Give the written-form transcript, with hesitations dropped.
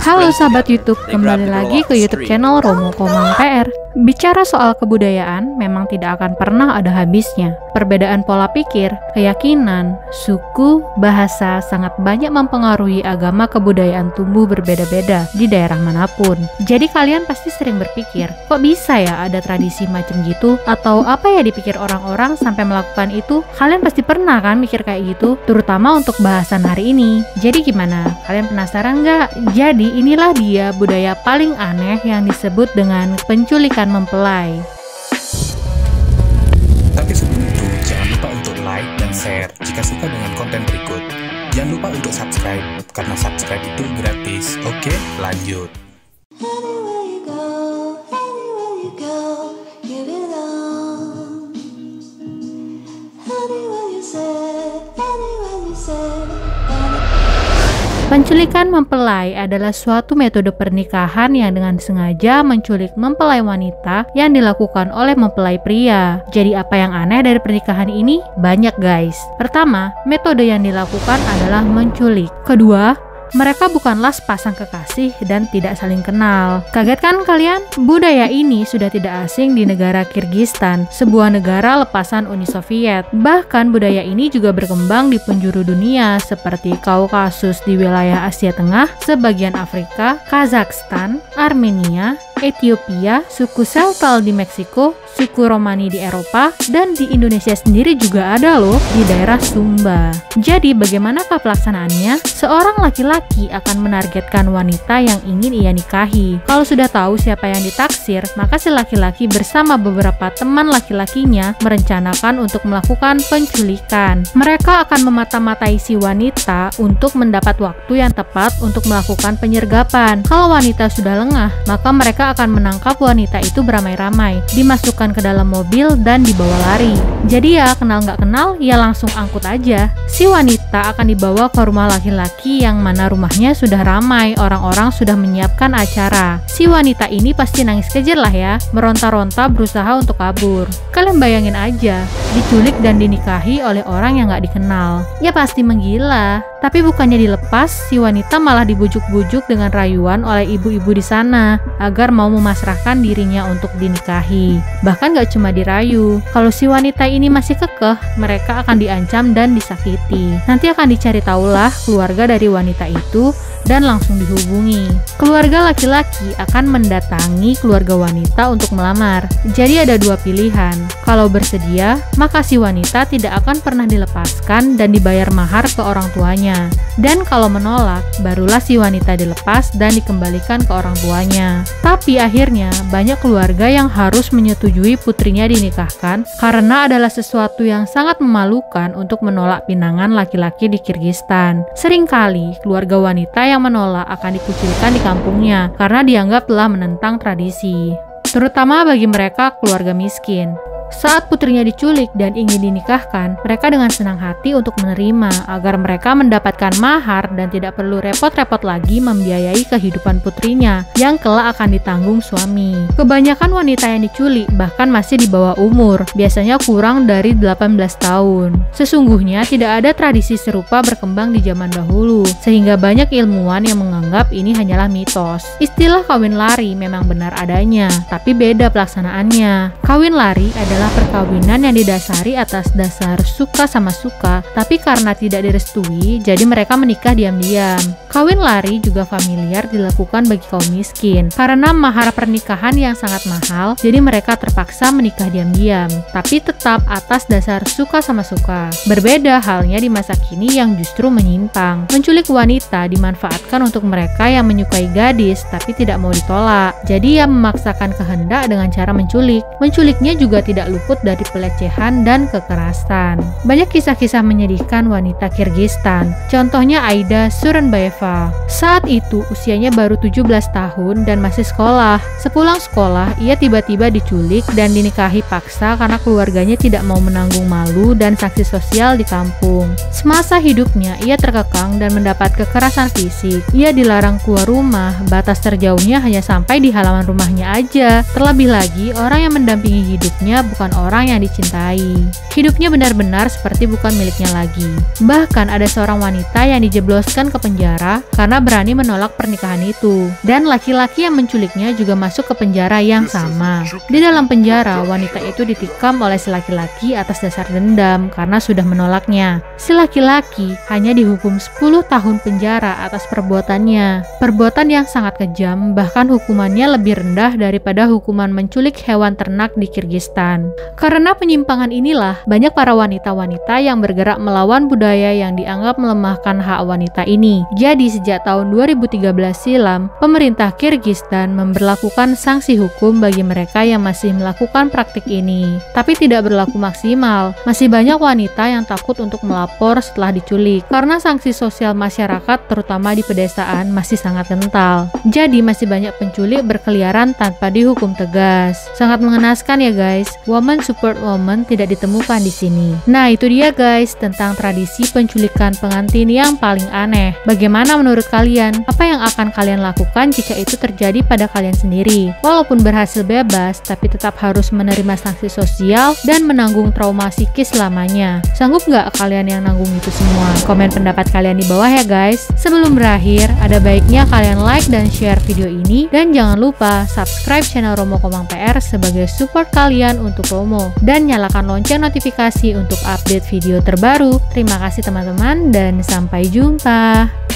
Halo sahabat YouTube, kembali lagi ke YouTube channel Romo Komang PR. Bicara soal kebudayaan memang tidak akan pernah ada habisnya. Perbedaan pola pikir, keyakinan, suku, bahasa sangat banyak mempengaruhi agama kebudayaan tumbuh berbeda-beda di daerah manapun. Jadi kalian pasti sering berpikir, kok bisa ya ada tradisi macam gitu? Atau apa ya dipikir orang-orang sampai melakukan itu? Kalian pasti pernah kan mikir kayak gitu? Terutama untuk bahasan hari ini. Jadi gimana? Kalian penasaran nggak? Jadi inilah dia budaya paling aneh yang disebut dengan penculikan mempelai. Tapi sebelum itu, jangan lupa untuk like dan share jika suka dengan konten berikut. Jangan lupa untuk subscribe, karena subscribe itu gratis. Oke, lanjut. Penculikan mempelai adalah suatu metode pernikahan yang dengan sengaja menculik mempelai wanita yang dilakukan oleh mempelai pria. Jadi apa yang aneh dari pernikahan ini? Banyak guys. Pertama, metode yang dilakukan adalah menculik. Kedua, mereka bukanlah sepasang kekasih dan tidak saling kenal. Kaget kan kalian? Budaya ini sudah tidak asing di negara Kyrgyzstan, sebuah negara lepasan Uni Soviet. Bahkan budaya ini juga berkembang di penjuru dunia seperti Kaukasus di wilayah Asia Tengah, sebagian Afrika, Kazakhstan, Armenia, Ethiopia, suku Celtal di Meksiko, suku Romani di Eropa, dan di Indonesia sendiri juga ada loh di daerah Sumba. Jadi bagaimanakah pelaksanaannya? Seorang laki-laki akan menargetkan wanita yang ingin ia nikahi. Kalau sudah tahu siapa yang ditaksir, maka si laki-laki bersama beberapa teman laki-lakinya merencanakan untuk melakukan penculikan. Mereka akan memata-matai si wanita untuk mendapat waktu yang tepat untuk melakukan penyergapan. Kalau wanita sudah lengah, maka mereka akan menangkap wanita itu beramai-ramai, dimasukkan ke dalam mobil dan dibawa lari. Jadi ya kenal nggak kenal, ya langsung angkut aja. Si wanita akan dibawa ke rumah laki-laki yang mana rumahnya sudah ramai, orang-orang sudah menyiapkan acara. Si wanita ini pasti nangis kejer lah ya, meronta-ronta berusaha untuk kabur. Kalian bayangin aja, diculik dan dinikahi oleh orang yang nggak dikenal. Ya pasti menggila. Tapi bukannya dilepas, si wanita malah dibujuk-bujuk dengan rayuan oleh ibu-ibu di sana agar mau memasrahkan dirinya untuk dinikahi. Bahkan gak cuma dirayu, kalau si wanita ini masih kekeh, mereka akan diancam dan disakiti. Nanti akan dicari tahulah keluarga dari wanita itu dan langsung dihubungi. Keluarga laki-laki akan mendatangi keluarga wanita untuk melamar. Jadi ada dua pilihan. Kalau bersedia, maka si wanita tidak akan pernah dilepaskan dan dibayar mahar ke orang tuanya. Dan kalau menolak, barulah si wanita dilepas dan dikembalikan ke orang tuanya. Tapi akhirnya banyak keluarga yang harus menyetujui putrinya dinikahkan karena adalah sesuatu yang sangat memalukan untuk menolak pinangan laki-laki di Kyrgyzstan. Seringkali keluarga wanita yang menolak akan dikucilkan di kampungnya karena dianggap telah menentang tradisi, terutama bagi mereka keluarga miskin. Saat putrinya diculik dan ingin dinikahkan, mereka dengan senang hati untuk menerima agar mereka mendapatkan mahar dan tidak perlu repot-repot lagi membiayai kehidupan putrinya yang kelak akan ditanggung suami. Kebanyakan wanita yang diculik bahkan masih di bawah umur, biasanya kurang dari 18 tahun. Sesungguhnya tidak ada tradisi serupa berkembang di zaman dahulu, sehingga banyak ilmuwan yang menganggap ini hanyalah mitos. Istilah kawin lari memang benar adanya, tapi beda pelaksanaannya. Kawin lari adalah perkawinan yang didasari atas dasar suka sama suka, tapi karena tidak direstui, jadi mereka menikah diam-diam. Kawin lari juga familiar dilakukan bagi kaum miskin. Karena mahar pernikahan yang sangat mahal, jadi mereka terpaksa menikah diam-diam, tapi tetap atas dasar suka sama suka. Berbeda halnya di masa kini yang justru menyimpang. Menculik wanita dimanfaatkan untuk mereka yang menyukai gadis, tapi tidak mau ditolak. Jadi ia memaksakan kehendak dengan cara menculik. Menculiknya juga tidak luput dari pelecehan dan kekerasan. Banyak kisah-kisah menyedihkan wanita Kyrgyzstan. Contohnya Aida Surenbayeva. Saat itu usianya baru 17 tahun dan masih sekolah. Sepulang sekolah, ia tiba-tiba diculik dan dinikahi paksa karena keluarganya tidak mau menanggung malu dan sanksi sosial di kampung. Semasa hidupnya, ia terkekang dan mendapat kekerasan fisik. Ia dilarang keluar rumah, batas terjauhnya hanya sampai di halaman rumahnya aja. Terlebih lagi, orang yang mendampingi hidupnya bukan orang yang dicintai. Hidupnya benar-benar seperti bukan miliknya lagi. Bahkan ada seorang wanita yang dijebloskan ke penjara karena berani menolak pernikahan itu. Dan laki-laki yang menculiknya juga masuk ke penjara yang sama. Di dalam penjara, wanita itu ditikam oleh si laki-laki atas dasar dendam karena sudah menolaknya. Si laki-laki hanya dihukum 10 tahun penjara atas perbuatannya. Perbuatan yang sangat kejam, bahkan hukumannya lebih rendah daripada hukuman menculik hewan ternak di Kirgistan. Karena penyimpangan inilah, banyak para wanita-wanita yang bergerak melawan budaya yang dianggap melemahkan hak wanita ini. Jadi sejak tahun 2013 silam, pemerintah Kirgistan memberlakukan sanksi hukum bagi mereka yang masih melakukan praktik ini. Tapi tidak berlaku maksimal. Masih banyak wanita yang takut untuk melapor setelah diculik karena sanksi sosial masyarakat terutama di pedesaan masih sangat kental. Jadi masih banyak penculik berkeliaran tanpa dihukum tegas. Sangat mengenaskan ya guys. Woman support woman tidak ditemukan di sini. Nah, itu dia guys tentang tradisi penculikan pengantin yang paling aneh. Bagaimana menurut kalian? Apa yang akan kalian lakukan jika itu terjadi pada kalian sendiri? Walaupun berhasil bebas, tapi tetap harus menerima sanksi sosial dan menanggung trauma psikis selamanya. Sanggup nggak kalian yang nanggung itu semua? Komen pendapat kalian di bawah ya guys. Sebelum berakhir, ada baiknya kalian like dan share video ini, dan jangan lupa subscribe channel Romo Komang PR sebagai support kalian untuk Romo, dan nyalakan lonceng notifikasi untuk update video terbaru. Terima kasih teman-teman dan sampai jumpa.